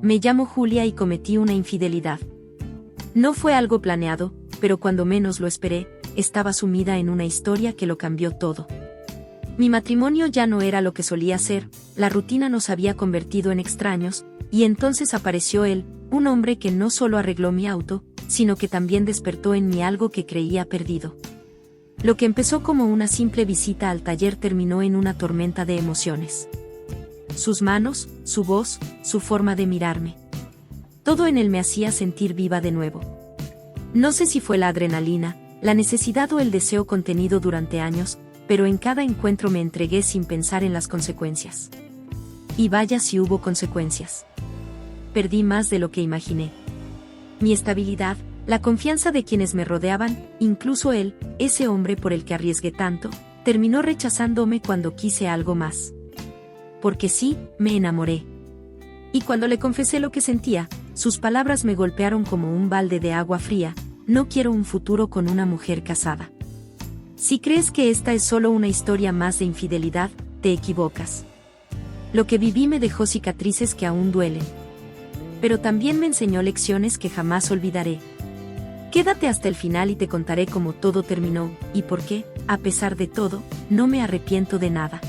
Me llamo Julia y cometí una infidelidad. No fue algo planeado, pero cuando menos lo esperé, estaba sumida en una historia que lo cambió todo. Mi matrimonio ya no era lo que solía ser, la rutina nos había convertido en extraños, y entonces apareció él, un hombre que no solo arregló mi auto, sino que también despertó en mí algo que creía perdido. Lo que empezó como una simple visita al taller terminó en una tormenta de emociones. Sus manos, su voz, su forma de mirarme. Todo en él me hacía sentir viva de nuevo. No sé si fue la adrenalina, la necesidad o el deseo contenido durante años, pero en cada encuentro me entregué sin pensar en las consecuencias. Y vaya si hubo consecuencias. Perdí más de lo que imaginé. Mi estabilidad, la confianza de quienes me rodeaban, incluso él, ese hombre por el que arriesgué tanto, terminó rechazándome cuando quise algo más. Porque sí, me enamoré. Y cuando le confesé lo que sentía, sus palabras me golpearon como un balde de agua fría: no quiero un futuro con una mujer casada. Si crees que esta es solo una historia más de infidelidad, te equivocas. Lo que viví me dejó cicatrices que aún duelen. Pero también me enseñó lecciones que jamás olvidaré. Quédate hasta el final y te contaré cómo todo terminó, y por qué, a pesar de todo, no me arrepiento de nada.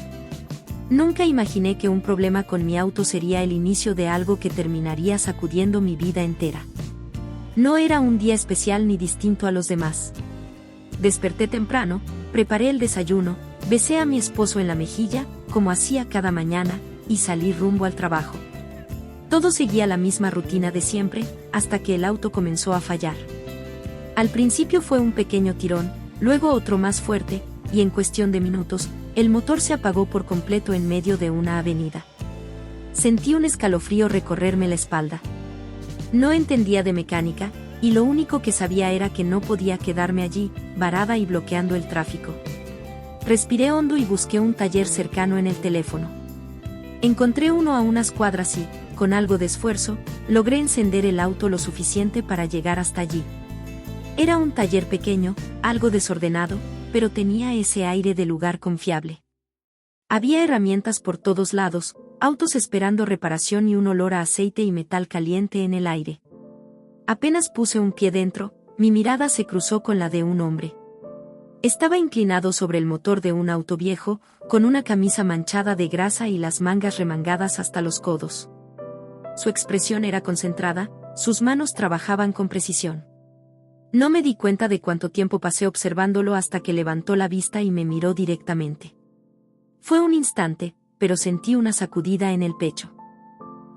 Nunca imaginé que un problema con mi auto sería el inicio de algo que terminaría sacudiendo mi vida entera. No era un día especial ni distinto a los demás. Desperté temprano, preparé el desayuno, besé a mi esposo en la mejilla, como hacía cada mañana, y salí rumbo al trabajo. Todo seguía la misma rutina de siempre, hasta que el auto comenzó a fallar. Al principio fue un pequeño tirón, luego otro más fuerte, y en cuestión de minutos, el motor se apagó por completo en medio de una avenida. Sentí un escalofrío recorrerme la espalda. No entendía de mecánica, y lo único que sabía era que no podía quedarme allí, varada y bloqueando el tráfico. Respiré hondo y busqué un taller cercano en el teléfono. Encontré uno a unas cuadras y, con algo de esfuerzo, logré encender el auto lo suficiente para llegar hasta allí. Era un taller pequeño, algo desordenado, pero tenía ese aire de lugar confiable. Había herramientas por todos lados, autos esperando reparación y un olor a aceite y metal caliente en el aire. Apenas puse un pie dentro, mi mirada se cruzó con la de un hombre. Estaba inclinado sobre el motor de un auto viejo, con una camisa manchada de grasa y las mangas remangadas hasta los codos. Su expresión era concentrada, sus manos trabajaban con precisión. No me di cuenta de cuánto tiempo pasé observándolo hasta que levantó la vista y me miró directamente. Fue un instante, pero sentí una sacudida en el pecho.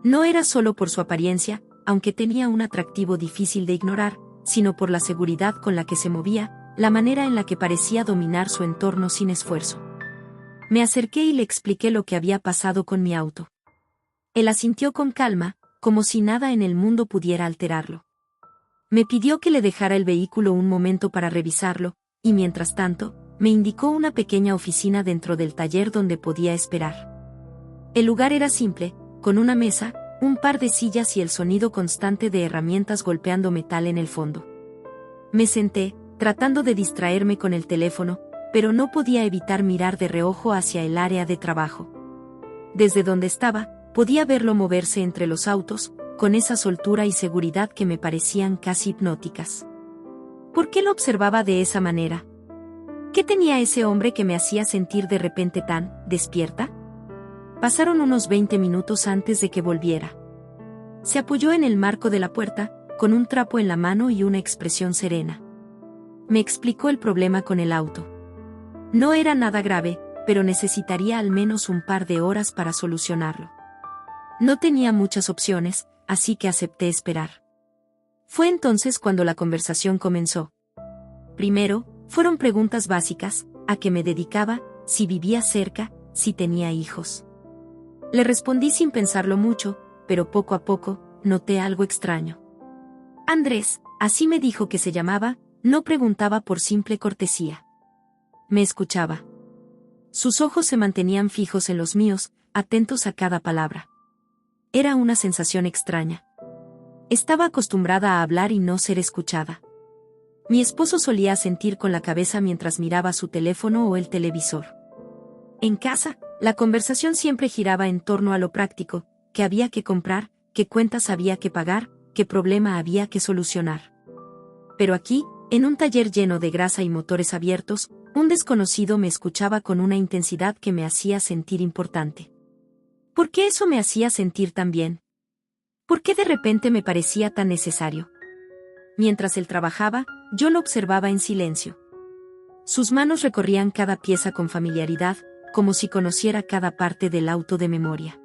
No era solo por su apariencia, aunque tenía un atractivo difícil de ignorar, sino por la seguridad con la que se movía, la manera en la que parecía dominar su entorno sin esfuerzo. Me acerqué y le expliqué lo que había pasado con mi auto. Él asintió con calma, como si nada en el mundo pudiera alterarlo. Me pidió que le dejara el vehículo un momento para revisarlo, y mientras tanto, me indicó una pequeña oficina dentro del taller donde podía esperar. El lugar era simple, con una mesa, un par de sillas y el sonido constante de herramientas golpeando metal en el fondo. Me senté, tratando de distraerme con el teléfono, pero no podía evitar mirar de reojo hacia el área de trabajo. Desde donde estaba, podía verlo moverse entre los autos, con esa soltura y seguridad que me parecían casi hipnóticas. ¿Por qué lo observaba de esa manera? ¿Qué tenía ese hombre que me hacía sentir de repente tan despierta? Pasaron unos 20 minutos antes de que volviera. Se apoyó en el marco de la puerta, con un trapo en la mano y una expresión serena. Me explicó el problema con el auto. No era nada grave, pero necesitaría al menos un par de horas para solucionarlo. No tenía muchas opciones, así que acepté esperar. Fue entonces cuando la conversación comenzó. Primero, fueron preguntas básicas: a qué me dedicaba, si vivía cerca, si tenía hijos. Le respondí sin pensarlo mucho, pero poco a poco, noté algo extraño. Andrés, así me dijo que se llamaba, no preguntaba por simple cortesía. Me escuchaba. Sus ojos se mantenían fijos en los míos, atentos a cada palabra. Era una sensación extraña. Estaba acostumbrada a hablar y no ser escuchada. Mi esposo solía asentir con la cabeza mientras miraba su teléfono o el televisor. En casa, la conversación siempre giraba en torno a lo práctico: qué había que comprar, qué cuentas había que pagar, qué problema había que solucionar. Pero aquí, en un taller lleno de grasa y motores abiertos, un desconocido me escuchaba con una intensidad que me hacía sentir importante. ¿Por qué eso me hacía sentir tan bien? ¿Por qué de repente me parecía tan necesario? Mientras él trabajaba, yo lo observaba en silencio. Sus manos recorrían cada pieza con familiaridad, como si conociera cada parte del auto de memoria.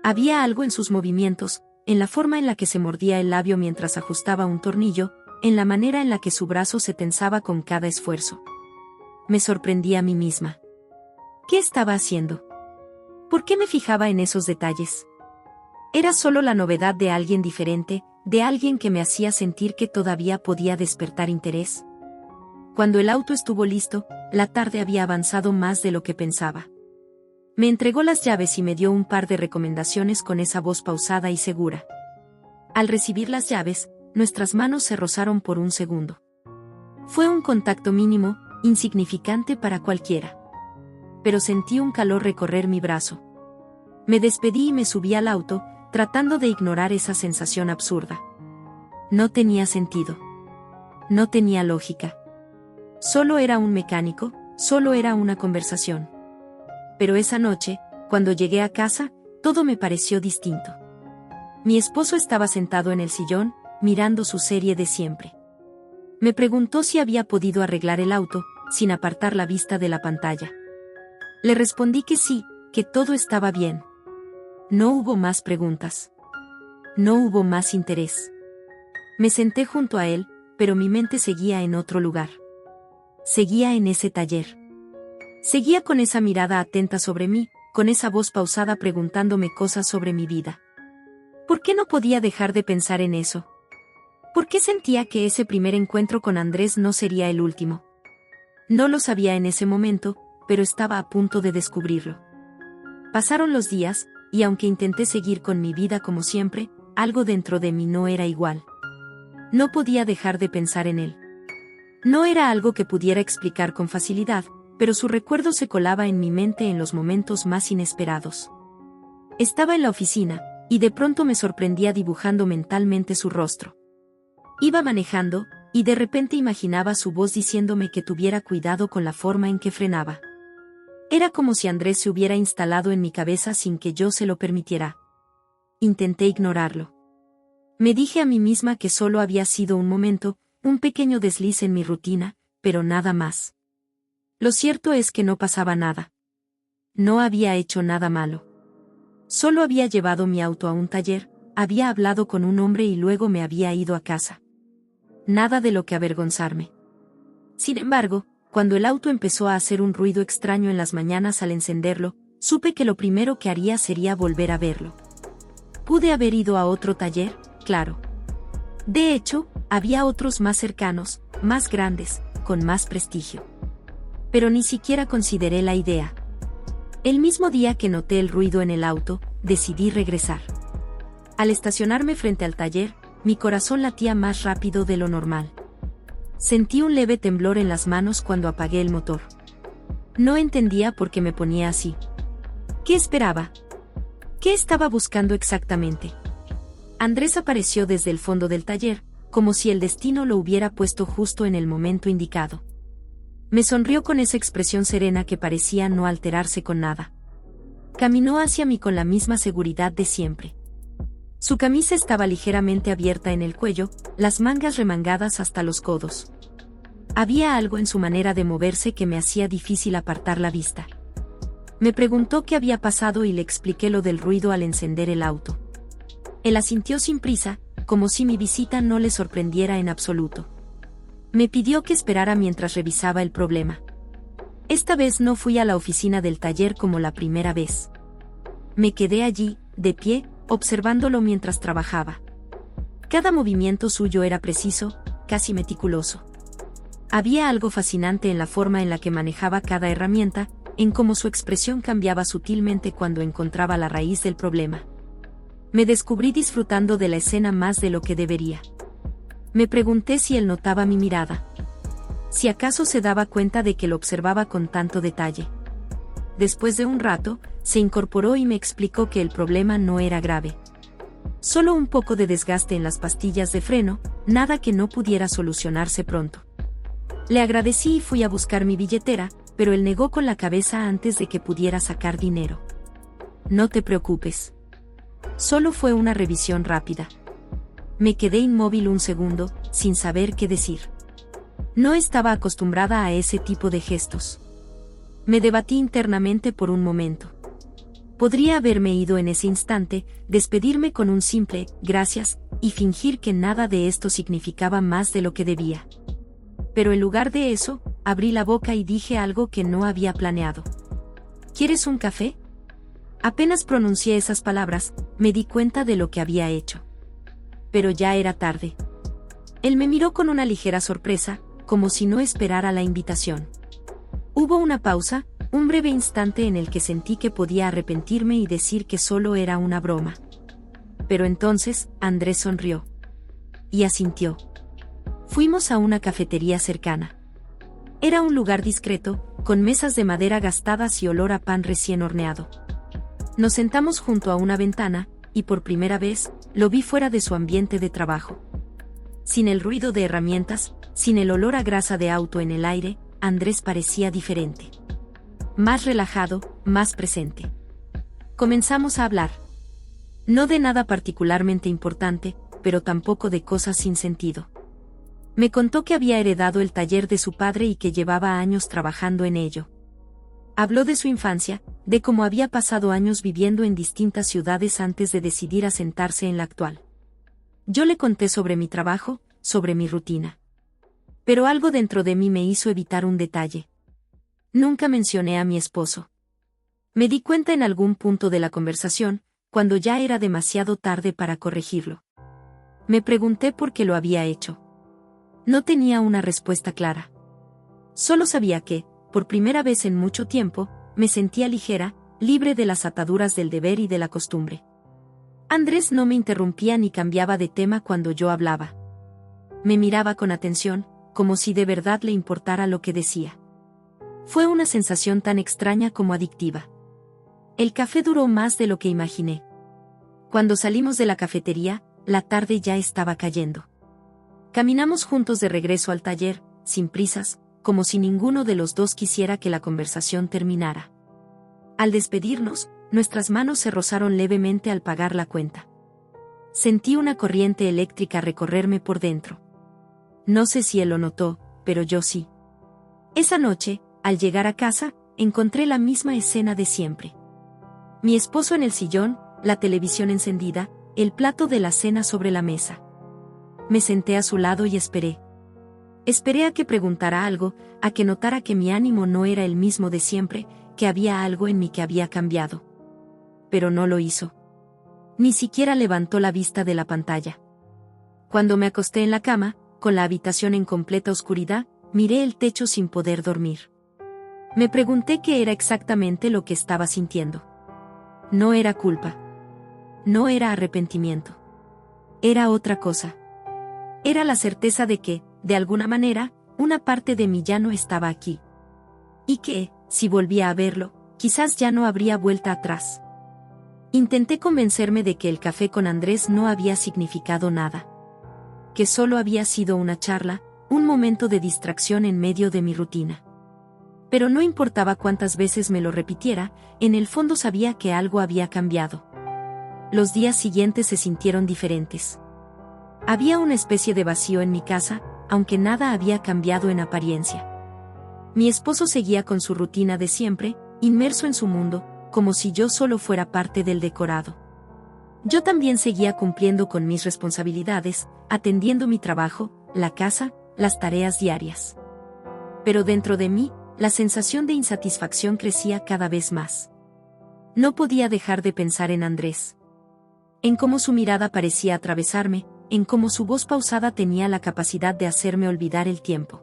Había algo en sus movimientos, en la forma en la que se mordía el labio mientras ajustaba un tornillo, en la manera en la que su brazo se tensaba con cada esfuerzo. Me sorprendí a mí misma. ¿Qué estaba haciendo? ¿Por qué me fijaba en esos detalles? Era solo la novedad de alguien diferente, de alguien que me hacía sentir que todavía podía despertar interés. Cuando el auto estuvo listo, la tarde había avanzado más de lo que pensaba. Me entregó las llaves y me dio un par de recomendaciones con esa voz pausada y segura. Al recibir las llaves, nuestras manos se rozaron por un segundo. Fue un contacto mínimo, insignificante para cualquiera. Pero sentí un calor recorrer mi brazo. Me despedí y me subí al auto, tratando de ignorar esa sensación absurda. No tenía sentido. No tenía lógica. Solo era un mecánico, solo era una conversación. Pero esa noche, cuando llegué a casa, todo me pareció distinto. Mi esposo estaba sentado en el sillón, mirando su serie de siempre. Me preguntó si había podido arreglar el auto, sin apartar la vista de la pantalla. Le respondí que sí, que todo estaba bien. No hubo más preguntas. No hubo más interés. Me senté junto a él, pero mi mente seguía en otro lugar. Seguía en ese taller. Seguía con esa mirada atenta sobre mí, con esa voz pausada preguntándome cosas sobre mi vida. ¿Por qué no podía dejar de pensar en eso? ¿Por qué sentía que ese primer encuentro con Andrés no sería el último? No lo sabía en ese momento, pero estaba a punto de descubrirlo. Pasaron los días, y aunque intenté seguir con mi vida como siempre, algo dentro de mí no era igual. No podía dejar de pensar en él. No era algo que pudiera explicar con facilidad, pero su recuerdo se colaba en mi mente en los momentos más inesperados. Estaba en la oficina, y de pronto me sorprendía dibujando mentalmente su rostro. Iba manejando, y de repente imaginaba su voz diciéndome que tuviera cuidado con la forma en que frenaba. Era como si Andrés se hubiera instalado en mi cabeza sin que yo se lo permitiera. Intenté ignorarlo. Me dije a mí misma que solo había sido un momento, un pequeño desliz en mi rutina, pero nada más. Lo cierto es que no pasaba nada. No había hecho nada malo. Solo había llevado mi auto a un taller, había hablado con un hombre y luego me había ido a casa. Nada de lo que avergonzarme. Sin embargo, cuando el auto empezó a hacer un ruido extraño en las mañanas al encenderlo, supe que lo primero que haría sería volver a verlo. ¿Pude haber ido a otro taller? Claro. De hecho, había otros más cercanos, más grandes, con más prestigio. Pero ni siquiera consideré la idea. El mismo día que noté el ruido en el auto, decidí regresar. Al estacionarme frente al taller, mi corazón latía más rápido de lo normal. Sentí un leve temblor en las manos cuando apagué el motor. No entendía por qué me ponía así. ¿Qué esperaba? ¿Qué estaba buscando exactamente? Andrés apareció desde el fondo del taller, como si el destino lo hubiera puesto justo en el momento indicado. Me sonrió con esa expresión serena que parecía no alterarse con nada. Caminó hacia mí con la misma seguridad de siempre. Su camisa estaba ligeramente abierta en el cuello, las mangas remangadas hasta los codos. Había algo en su manera de moverse que me hacía difícil apartar la vista. Me preguntó qué había pasado y le expliqué lo del ruido al encender el auto. Él asintió sin prisa, como si mi visita no le sorprendiera en absoluto. Me pidió que esperara mientras revisaba el problema. Esta vez no fui a la oficina del taller como la primera vez. Me quedé allí, de pie, observándolo mientras trabajaba. Cada movimiento suyo era preciso, casi meticuloso. Había algo fascinante en la forma en la que manejaba cada herramienta, en cómo su expresión cambiaba sutilmente cuando encontraba la raíz del problema. Me descubrí disfrutando de la escena más de lo que debería. Me pregunté si él notaba mi mirada. Si acaso se daba cuenta de que lo observaba con tanto detalle. Después de un rato, se incorporó y me explicó que el problema no era grave. Solo un poco de desgaste en las pastillas de freno, nada que no pudiera solucionarse pronto. Le agradecí y fui a buscar mi billetera, pero él negó con la cabeza antes de que pudiera sacar dinero. No te preocupes. Solo fue una revisión rápida. Me quedé inmóvil un segundo, sin saber qué decir. No estaba acostumbrada a ese tipo de gestos. Me debatí internamente por un momento. Podría haberme ido en ese instante, despedirme con un simple «gracias» y fingir que nada de esto significaba más de lo que debía. Pero en lugar de eso, abrí la boca y dije algo que no había planeado. ¿Quieres un café? Apenas pronuncié esas palabras, me di cuenta de lo que había hecho. Pero ya era tarde. Él me miró con una ligera sorpresa, como si no esperara la invitación. Hubo una pausa, un breve instante en el que sentí que podía arrepentirme y decir que solo era una broma. Pero entonces, Andrés sonrió. Y asintió. Fuimos a una cafetería cercana. Era un lugar discreto, con mesas de madera gastadas y olor a pan recién horneado. Nos sentamos junto a una ventana, y por primera vez, lo vi fuera de su ambiente de trabajo. Sin el ruido de herramientas, sin el olor a grasa de auto en el aire, Andrés parecía diferente. Más relajado, más presente. Comenzamos a hablar. No de nada particularmente importante, pero tampoco de cosas sin sentido. Me contó que había heredado el taller de su padre y que llevaba años trabajando en ello. Habló de su infancia, de cómo había pasado años viviendo en distintas ciudades antes de decidir asentarse en la actual. Yo le conté sobre mi trabajo, sobre mi rutina. Pero algo dentro de mí me hizo evitar un detalle. Nunca mencioné a mi esposo. Me di cuenta en algún punto de la conversación, cuando ya era demasiado tarde para corregirlo. Me pregunté por qué lo había hecho. No tenía una respuesta clara. Solo sabía que, por primera vez en mucho tiempo, me sentía ligera, libre de las ataduras del deber y de la costumbre. Andrés no me interrumpía ni cambiaba de tema cuando yo hablaba. Me miraba con atención, como si de verdad le importara lo que decía. Fue una sensación tan extraña como adictiva. El café duró más de lo que imaginé. Cuando salimos de la cafetería, la tarde ya estaba cayendo. Caminamos juntos de regreso al taller, sin prisas, como si ninguno de los dos quisiera que la conversación terminara. Al despedirnos, nuestras manos se rozaron levemente al pagar la cuenta. Sentí una corriente eléctrica recorrerme por dentro. No sé si él lo notó, pero yo sí. Esa noche, al llegar a casa, encontré la misma escena de siempre. Mi esposo en el sillón, la televisión encendida, el plato de la cena sobre la mesa. Me senté a su lado y esperé. Esperé a que preguntara algo, a que notara que mi ánimo no era el mismo de siempre, que había algo en mí que había cambiado. Pero no lo hizo. Ni siquiera levantó la vista de la pantalla. Cuando me acosté en la cama, con la habitación en completa oscuridad, miré el techo sin poder dormir. Me pregunté qué era exactamente lo que estaba sintiendo. No era culpa. No era arrepentimiento. Era otra cosa. Era la certeza de que, de alguna manera, una parte de mí ya no estaba aquí. Y que, si volvía a verlo, quizás ya no habría vuelta atrás. Intenté convencerme de que el café con Andrés no había significado nada. Que solo había sido una charla, un momento de distracción en medio de mi rutina. Pero no importaba cuántas veces me lo repitiera, en el fondo sabía que algo había cambiado. Los días siguientes se sintieron diferentes. Había una especie de vacío en mi casa, aunque nada había cambiado en apariencia. Mi esposo seguía con su rutina de siempre, inmerso en su mundo, como si yo solo fuera parte del decorado. Yo también seguía cumpliendo con mis responsabilidades, atendiendo mi trabajo, la casa, las tareas diarias. Pero dentro de mí, la sensación de insatisfacción crecía cada vez más. No podía dejar de pensar en Andrés. En cómo su mirada parecía atravesarme, en cómo su voz pausada tenía la capacidad de hacerme olvidar el tiempo.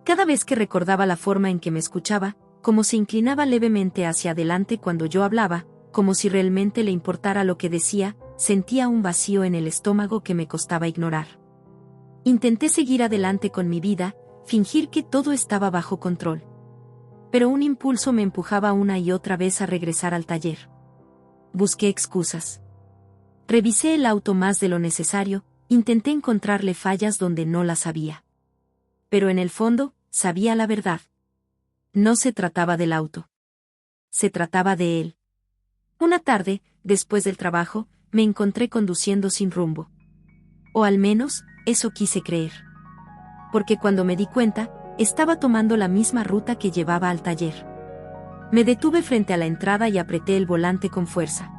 Cada vez que recordaba la forma en que me escuchaba, cómo se inclinaba levemente hacia adelante cuando yo hablaba, como si realmente le importara lo que decía, sentía un vacío en el estómago que me costaba ignorar. Intenté seguir adelante con mi vida, fingir que todo estaba bajo control. Pero un impulso me empujaba una y otra vez a regresar al taller. Busqué excusas. Revisé el auto más de lo necesario, intenté encontrarle fallas donde no las había. Pero en el fondo, sabía la verdad. No se trataba del auto. Se trataba de él. Una tarde, después del trabajo, me encontré conduciendo sin rumbo. O al menos, eso quise creer. Porque cuando me di cuenta, estaba tomando la misma ruta que llevaba al taller. Me detuve frente a la entrada y apreté el volante con fuerza.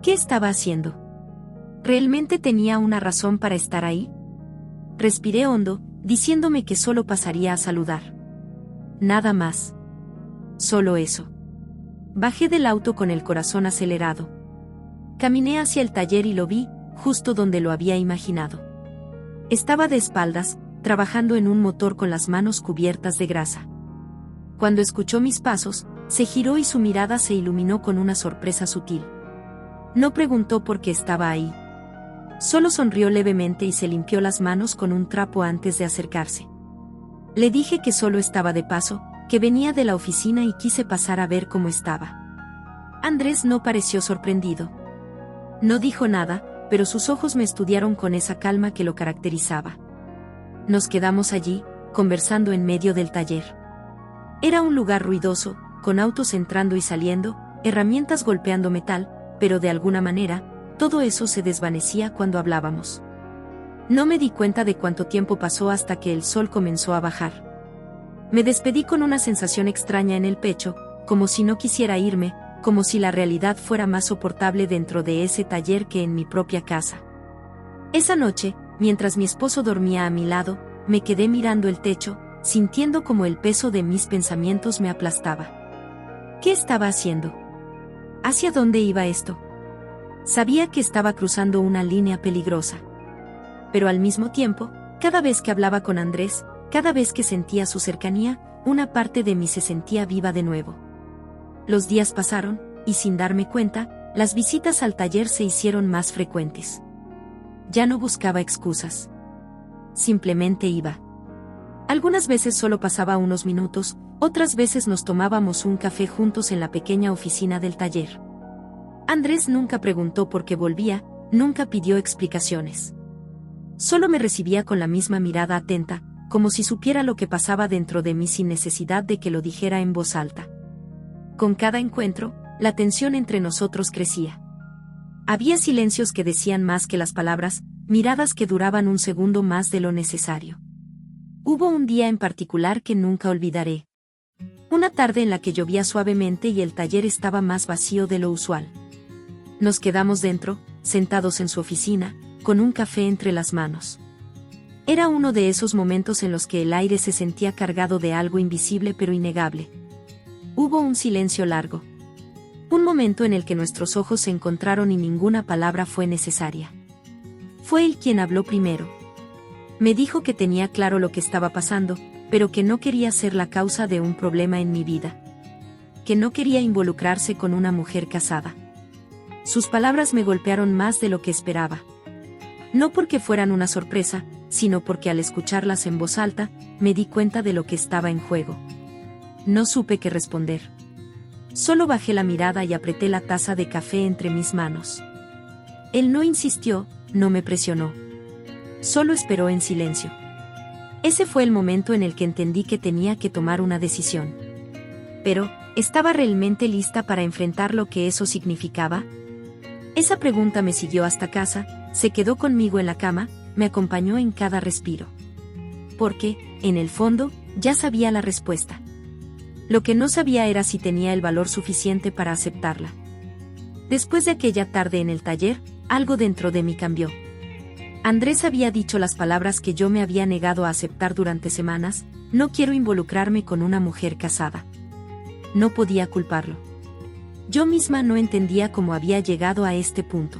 ¿Qué estaba haciendo? ¿Realmente tenía una razón para estar ahí? Respiré hondo, diciéndome que solo pasaría a saludar. Nada más. Solo eso. Bajé del auto con el corazón acelerado. Caminé hacia el taller y lo vi, justo donde lo había imaginado. Estaba de espaldas, trabajando en un motor con las manos cubiertas de grasa. Cuando escuchó mis pasos, se giró y su mirada se iluminó con una sorpresa sutil. No preguntó por qué estaba ahí. Solo sonrió levemente y se limpió las manos con un trapo antes de acercarse. Le dije que solo estaba de paso, que venía de la oficina y quise pasar a ver cómo estaba. Andrés no pareció sorprendido. No dijo nada, pero sus ojos me estudiaron con esa calma que lo caracterizaba. Nos quedamos allí, conversando en medio del taller. Era un lugar ruidoso, con autos entrando y saliendo, herramientas golpeando metal, pero de alguna manera, todo eso se desvanecía cuando hablábamos. No me di cuenta de cuánto tiempo pasó hasta que el sol comenzó a bajar. Me despedí con una sensación extraña en el pecho, como si no quisiera irme, como si la realidad fuera más soportable dentro de ese taller que en mi propia casa. Esa noche, mientras mi esposo dormía a mi lado, me quedé mirando el techo, sintiendo como el peso de mis pensamientos me aplastaba. ¿Qué estaba haciendo? ¿Hacia dónde iba esto? Sabía que estaba cruzando una línea peligrosa. Pero al mismo tiempo, cada vez que hablaba con Andrés, cada vez que sentía su cercanía, una parte de mí se sentía viva de nuevo. Los días pasaron, y sin darme cuenta, las visitas al taller se hicieron más frecuentes. Ya no buscaba excusas. Simplemente iba. Algunas veces solo pasaba unos minutos, otras veces nos tomábamos un café juntos en la pequeña oficina del taller. Andrés nunca preguntó por qué volvía, nunca pidió explicaciones. Solo me recibía con la misma mirada atenta, como si supiera lo que pasaba dentro de mí sin necesidad de que lo dijera en voz alta. Con cada encuentro, la tensión entre nosotros crecía. Había silencios que decían más que las palabras, miradas que duraban un segundo más de lo necesario. Hubo un día en particular que nunca olvidaré. Una tarde en la que llovía suavemente y el taller estaba más vacío de lo usual. Nos quedamos dentro, sentados en su oficina, con un café entre las manos. Era uno de esos momentos en los que el aire se sentía cargado de algo invisible pero innegable. Hubo un silencio largo. Un momento en el que nuestros ojos se encontraron y ninguna palabra fue necesaria. Fue él quien habló primero. Me dijo que tenía claro lo que estaba pasando, pero que no quería ser la causa de un problema en mi vida. Que no quería involucrarse con una mujer casada. Sus palabras me golpearon más de lo que esperaba. No porque fueran una sorpresa, sino porque al escucharlas en voz alta, me di cuenta de lo que estaba en juego. No supe qué responder. Solo bajé la mirada y apreté la taza de café entre mis manos. Él no insistió, no me presionó. Solo esperó en silencio. Ese fue el momento en el que entendí que tenía que tomar una decisión. Pero, ¿estaba realmente lista para enfrentar lo que eso significaba? Esa pregunta me siguió hasta casa, se quedó conmigo en la cama, me acompañó en cada respiro. Porque, en el fondo, ya sabía la respuesta. Lo que no sabía era si tenía el valor suficiente para aceptarla. Después de aquella tarde en el taller, algo dentro de mí cambió. Andrés había dicho las palabras que yo me había negado a aceptar durante semanas: no quiero involucrarme con una mujer casada. No podía culparlo. Yo misma no entendía cómo había llegado a este punto.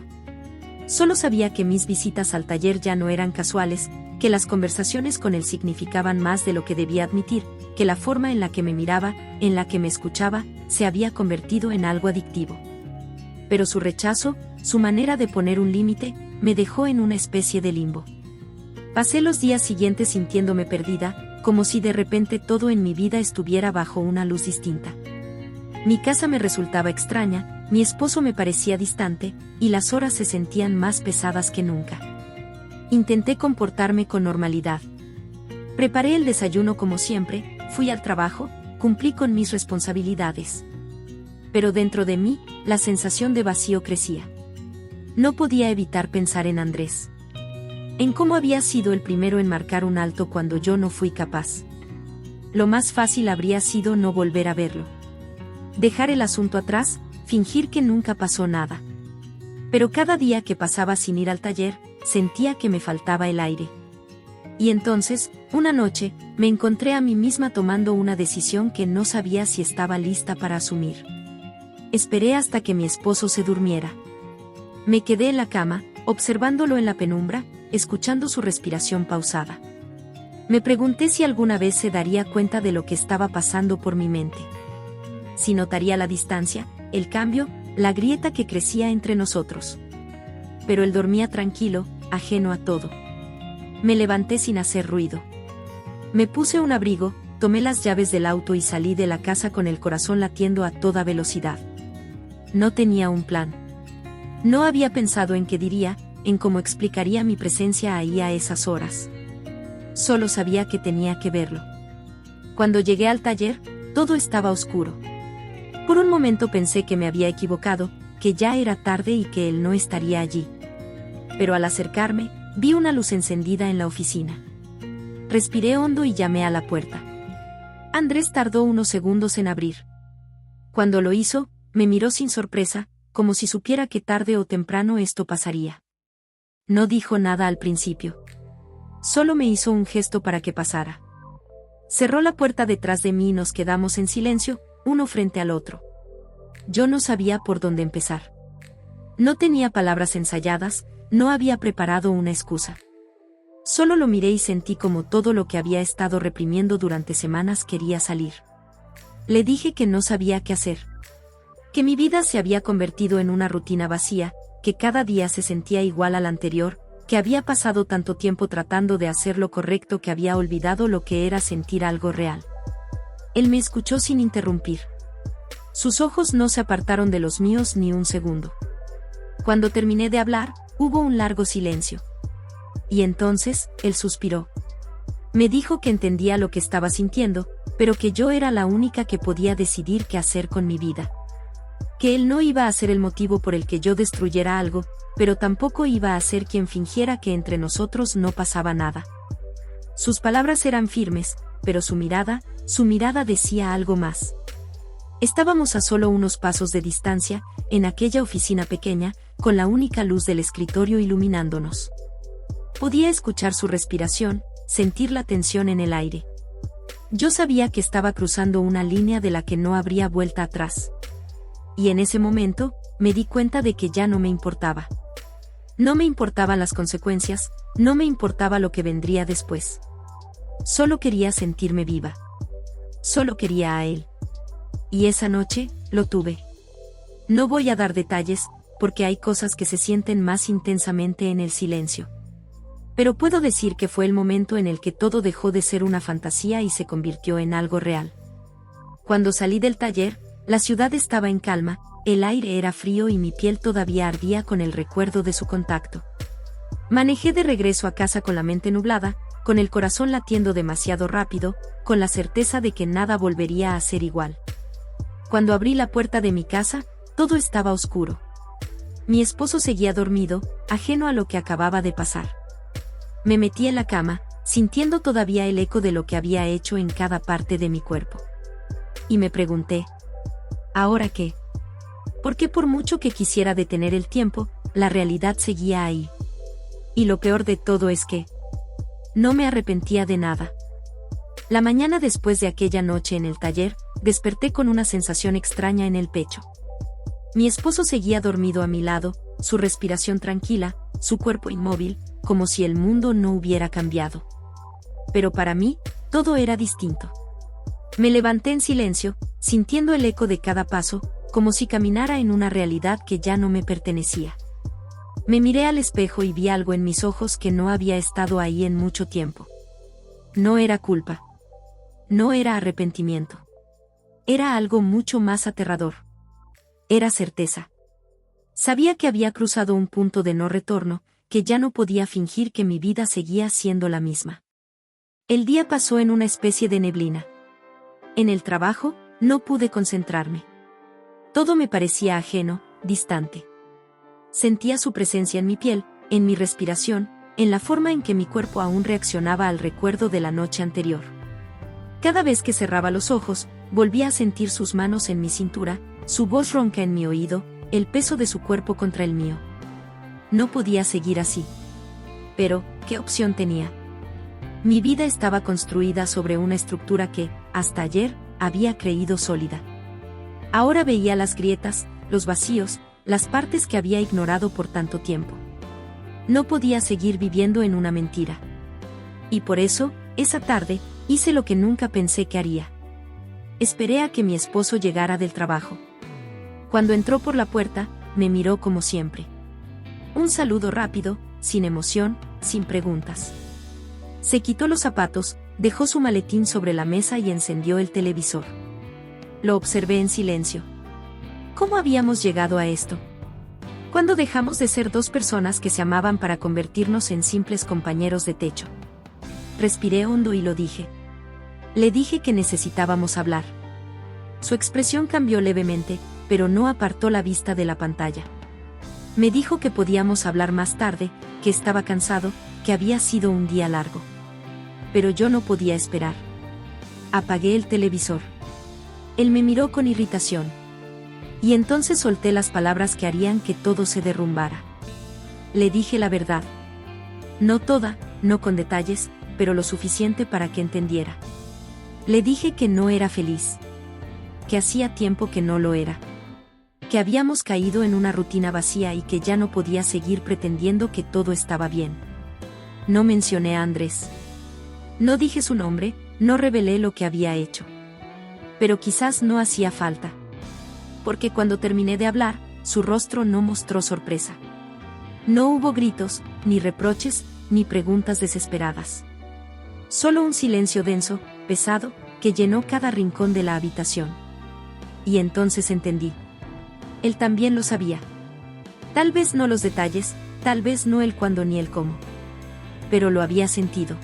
Solo sabía que mis visitas al taller ya no eran casuales, que las conversaciones con él significaban más de lo que debía admitir, que la forma en la que me miraba, en la que me escuchaba, se había convertido en algo adictivo. Pero su rechazo, su manera de poner un límite, me dejó en una especie de limbo. Pasé los días siguientes sintiéndome perdida, como si de repente todo en mi vida estuviera bajo una luz distinta. Mi casa me resultaba extraña, mi esposo me parecía distante, y las horas se sentían más pesadas que nunca. Intenté comportarme con normalidad. Preparé el desayuno como siempre, fui al trabajo, cumplí con mis responsabilidades. Pero dentro de mí, la sensación de vacío crecía. No podía evitar pensar en Andrés. En cómo había sido el primero en marcar un alto cuando yo no fui capaz. Lo más fácil habría sido no volver a verlo. Dejar el asunto atrás, fingir que nunca pasó nada. Pero cada día que pasaba sin ir al taller, sentía que me faltaba el aire. Y entonces, una noche, me encontré a mí misma tomando una decisión que no sabía si estaba lista para asumir. Esperé hasta que mi esposo se durmiera. Me quedé en la cama, observándolo en la penumbra, escuchando su respiración pausada. Me pregunté si alguna vez se daría cuenta de lo que estaba pasando por mi mente. Si notaría la distancia, el cambio, la grieta que crecía entre nosotros. Pero él dormía tranquilo, ajeno a todo. Me levanté sin hacer ruido. Me puse un abrigo, tomé las llaves del auto y salí de la casa con el corazón latiendo a toda velocidad. No tenía un plan. No había pensado en qué diría, en cómo explicaría mi presencia ahí a esas horas. Solo sabía que tenía que verlo. Cuando llegué al taller, todo estaba oscuro. Por un momento pensé que me había equivocado, que ya era tarde y que él no estaría allí. Pero al acercarme, vi una luz encendida en la oficina. Respiré hondo y llamé a la puerta. Andrés tardó unos segundos en abrir. Cuando lo hizo, me miró sin sorpresa, como si supiera que tarde o temprano esto pasaría. No dijo nada al principio. Solo me hizo un gesto para que pasara. Cerró la puerta detrás de mí y nos quedamos en silencio, uno frente al otro. Yo no sabía por dónde empezar. No tenía palabras ensayadas, no había preparado una excusa. Solo lo miré y sentí como todo lo que había estado reprimiendo durante semanas quería salir. Le dije que no sabía qué hacer. Que mi vida se había convertido en una rutina vacía, que cada día se sentía igual al anterior, que había pasado tanto tiempo tratando de hacer lo correcto que había olvidado lo que era sentir algo real. Él me escuchó sin interrumpir. Sus ojos no se apartaron de los míos ni un segundo. Cuando terminé de hablar, hubo un largo silencio. Y entonces, él suspiró. Me dijo que entendía lo que estaba sintiendo, pero que yo era la única que podía decidir qué hacer con mi vida. Que él no iba a ser el motivo por el que yo destruyera algo, pero tampoco iba a ser quien fingiera que entre nosotros no pasaba nada. Sus palabras eran firmes, pero su mirada decía algo más. Estábamos a solo unos pasos de distancia, en aquella oficina pequeña, con la única luz del escritorio iluminándonos. Podía escuchar su respiración, sentir la tensión en el aire. Yo sabía que estaba cruzando una línea de la que no habría vuelta atrás. Y en ese momento, me di cuenta de que ya no me importaba. No me importaban las consecuencias, no me importaba lo que vendría después. Solo quería sentirme viva. Solo quería a él. Y esa noche, lo tuve. No voy a dar detalles, porque hay cosas que se sienten más intensamente en el silencio. Pero puedo decir que fue el momento en el que todo dejó de ser una fantasía y se convirtió en algo real. Cuando salí del taller, la ciudad estaba en calma, el aire era frío y mi piel todavía ardía con el recuerdo de su contacto. Manejé de regreso a casa con la mente nublada, con el corazón latiendo demasiado rápido, con la certeza de que nada volvería a ser igual. Cuando abrí la puerta de mi casa, todo estaba oscuro. Mi esposo seguía dormido, ajeno a lo que acababa de pasar. Me metí en la cama, sintiendo todavía el eco de lo que había hecho en cada parte de mi cuerpo. Y me pregunté, ¿ahora qué? Porque por mucho que quisiera detener el tiempo, la realidad seguía ahí. Y lo peor de todo es que no me arrepentía de nada. La mañana después de aquella noche en el taller, desperté con una sensación extraña en el pecho. Mi esposo seguía dormido a mi lado, su respiración tranquila, su cuerpo inmóvil, como si el mundo no hubiera cambiado. Pero para mí, todo era distinto. Me levanté en silencio, sintiendo el eco de cada paso, como si caminara en una realidad que ya no me pertenecía. Me miré al espejo y vi algo en mis ojos que no había estado ahí en mucho tiempo. No era culpa. No era arrepentimiento. Era algo mucho más aterrador. Era certeza. Sabía que había cruzado un punto de no retorno, que ya no podía fingir que mi vida seguía siendo la misma. El día pasó en una especie de neblina. En el trabajo, no pude concentrarme. Todo me parecía ajeno, distante. Sentía su presencia en mi piel, en mi respiración, en la forma en que mi cuerpo aún reaccionaba al recuerdo de la noche anterior. Cada vez que cerraba los ojos, volvía a sentir sus manos en mi cintura, su voz ronca en mi oído, el peso de su cuerpo contra el mío. No podía seguir así. Pero, ¿qué opción tenía? Mi vida estaba construida sobre una estructura que, hasta ayer, había creído sólida. Ahora veía las grietas, los vacíos, las partes que había ignorado por tanto tiempo. No podía seguir viviendo en una mentira. Y por eso, esa tarde, hice lo que nunca pensé que haría. Esperé a que mi esposo llegara del trabajo. Cuando entró por la puerta, me miró como siempre. Un saludo rápido, sin emoción, sin preguntas. Se quitó los zapatos, dejó su maletín sobre la mesa y encendió el televisor. Lo observé en silencio. ¿Cómo habíamos llegado a esto? ¿Cuándo dejamos de ser dos personas que se amaban para convertirnos en simples compañeros de techo? Respiré hondo y lo dije. Le dije que necesitábamos hablar. Su expresión cambió levemente, pero no apartó la vista de la pantalla. Me dijo que podíamos hablar más tarde, que estaba cansado, que había sido un día largo. Pero yo no podía esperar. Apagué el televisor. Él me miró con irritación. Y entonces solté las palabras que harían que todo se derrumbara. Le dije la verdad. No toda, no con detalles, pero lo suficiente para que entendiera. Le dije que no era feliz. Que hacía tiempo que no lo era. Que habíamos caído en una rutina vacía y que ya no podía seguir pretendiendo que todo estaba bien. No mencioné a Andrés. No dije su nombre, no revelé lo que había hecho. Pero quizás no hacía falta. Porque cuando terminé de hablar, su rostro no mostró sorpresa. No hubo gritos, ni reproches, ni preguntas desesperadas. Solo un silencio denso, pesado, que llenó cada rincón de la habitación. Y entonces entendí. Él también lo sabía. Tal vez no los detalles, tal vez no el cuándo ni el cómo. Pero lo había sentido.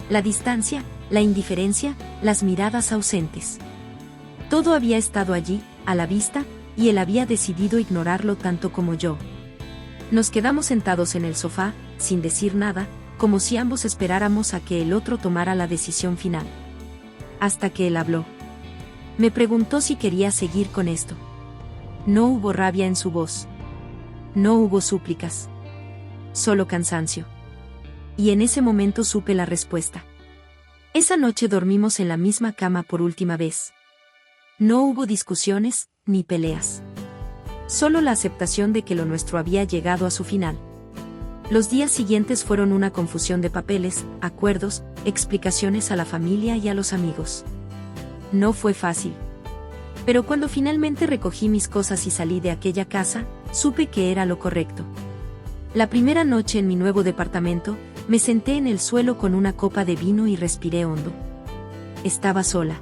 La distancia, la indiferencia, las miradas ausentes. Todo había estado allí, a la vista, y él había decidido ignorarlo tanto como yo. Nos quedamos sentados en el sofá, sin decir nada, como si ambos esperáramos a que el otro tomara la decisión final. Hasta que él habló. Me preguntó si quería seguir con esto. No hubo rabia en su voz. No hubo súplicas. Solo cansancio. Y en ese momento supe la respuesta. Esa noche dormimos en la misma cama por última vez. No hubo discusiones, ni peleas. Solo la aceptación de que lo nuestro había llegado a su final. Los días siguientes fueron una confusión de papeles, acuerdos, explicaciones a la familia y a los amigos. No fue fácil. Pero cuando finalmente recogí mis cosas y salí de aquella casa, supe que era lo correcto. La primera noche en mi nuevo departamento, me senté en el suelo con una copa de vino y respiré hondo. Estaba sola.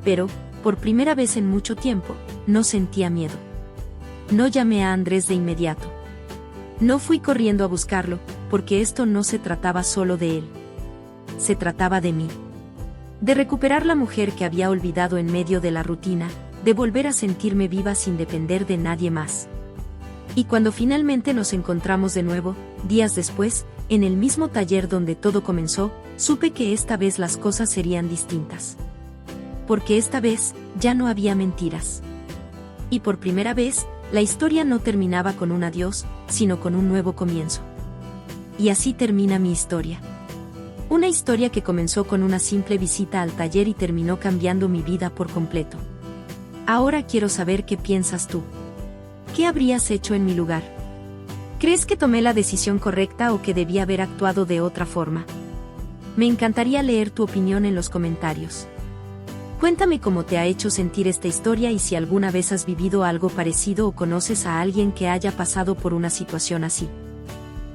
Pero, por primera vez en mucho tiempo, no sentía miedo. No llamé a Andrés de inmediato. No fui corriendo a buscarlo, porque esto no se trataba solo de él. Se trataba de mí. De recuperar la mujer que había olvidado en medio de la rutina, de volver a sentirme viva sin depender de nadie más. Y cuando finalmente nos encontramos de nuevo, días después, en el mismo taller donde todo comenzó, supe que esta vez las cosas serían distintas. Porque esta vez, ya no había mentiras. Y por primera vez, la historia no terminaba con un adiós, sino con un nuevo comienzo. Y así termina mi historia. Una historia que comenzó con una simple visita al taller y terminó cambiando mi vida por completo. Ahora quiero saber qué piensas tú. ¿Qué habrías hecho en mi lugar? ¿Crees que tomé la decisión correcta o que debía haber actuado de otra forma? Me encantaría leer tu opinión en los comentarios. Cuéntame cómo te ha hecho sentir esta historia y si alguna vez has vivido algo parecido o conoces a alguien que haya pasado por una situación así.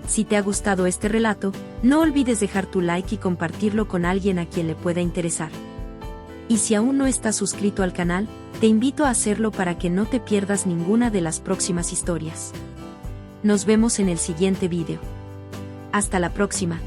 Si te ha gustado este relato, no olvides dejar tu like y compartirlo con alguien a quien le pueda interesar. Y si aún no estás suscrito al canal, Te invito a hacerlo para que no te pierdas ninguna de las próximas historias. Nos vemos en el siguiente vídeo. Hasta la próxima.